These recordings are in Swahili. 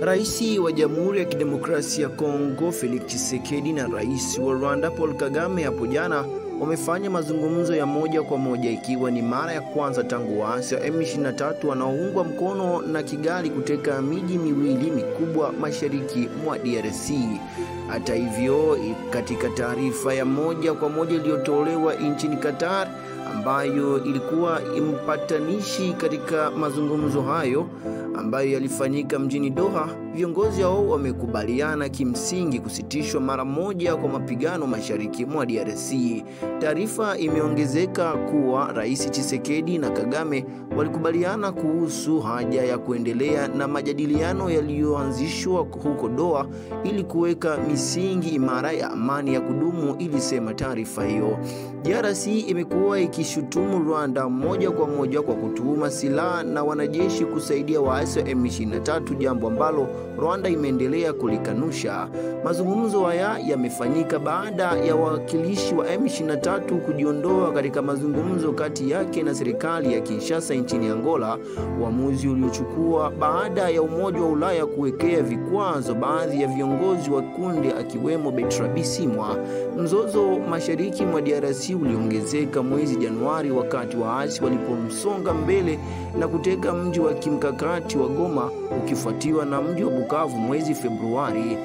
Rais wa Jamhuri ya Kidemokrasia ya Kongo Felix Tshisekedi na Rais wa Rwanda Paul Kagame hapo jana wamefanya mazungumzo ya moja kwa moja, ikiwa ni mara ya kwanza tangu waasi wa M23 wanaoungwa mkono na Kigali kuteka miji miwili mikubwa mashariki mwa DRC. Hata hivyo, katika taarifa ya moja kwa moja iliyotolewa nchini Qatar, ambayo ilikuwa impatanishi katika mazungumzo hayo ambayo yalifanyika mjini Doha, viongozi hao wamekubaliana kimsingi kusitishwa mara moja kwa mapigano mashariki mwa DRC. Taarifa imeongezeka kuwa Rais Tshisekedi na Kagame walikubaliana kuhusu haja ya kuendelea na majadiliano yaliyoanzishwa huko Doha ili kuweka misingi imara ya amani ya kudumu, ilisema taarifa hiyo. DRC imekuwa ikishutumu Rwanda moja kwa moja kwa kutuhuma silaha na wanajeshi kusaidia waasi wa M23, jambo ambalo Rwanda imeendelea kulikanusha. Mazungumzo haya yamefanyika baada ya wawakilishi wa M23 kujiondoa katika mazungumzo kati yake na serikali ya Kinshasa nchini Angola, uamuzi uliochukua baada ya Umoja wa Ulaya kuwekea vikwazo baadhi ya viongozi wa kundi akiwemo Bertrand Bisimwa. Mzozo mashariki mwa DRC uliongezeka mwezi Januari wakati waasi walipomsonga mbele na kuteka mji wa kimkakati wa Goma, ukifuatiwa na mji wa Bukavu mwezi Februari.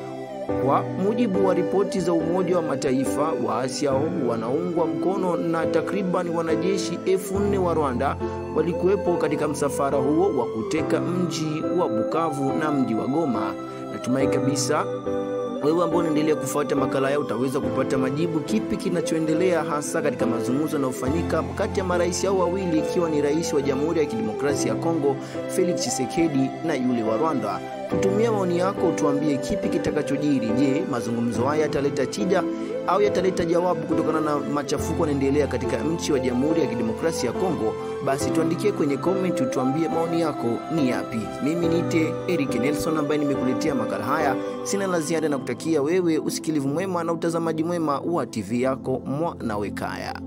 Kwa mujibu wa ripoti za Umoja wa Mataifa, waasi hao wanaungwa mkono na takriban wanajeshi 4,000 wa Rwanda walikuwepo katika msafara huo wa kuteka mji wa Bukavu na mji wa Goma. Natumai kabisa wewe ambao unaendelea kufuata makala haya utaweza kupata majibu kipi kinachoendelea hasa katika mazungumzo yanayofanyika kati ya marais hao wawili, ikiwa ni rais wa Jamhuri ya Kidemokrasia ya Kongo Felix Tshisekedi na yule wa Rwanda. Tutumia maoni yako, tuambie kipi kitakachojiri. Je, mazungumzo haya yataleta tija au yataleta jawabu kutokana na machafuko yanaendelea katika nchi wa Jamhuri ya Kidemokrasia ya Kongo? Basi tuandikie kwenye comment, tuambie maoni yako ni yapi. Mimi niite Eric Nelson ambaye nimekuletea makala haya. Sina la ziada na kutakia wewe usikilivu mwema na utazamaji mwema wa TV yako Mwanawekaya.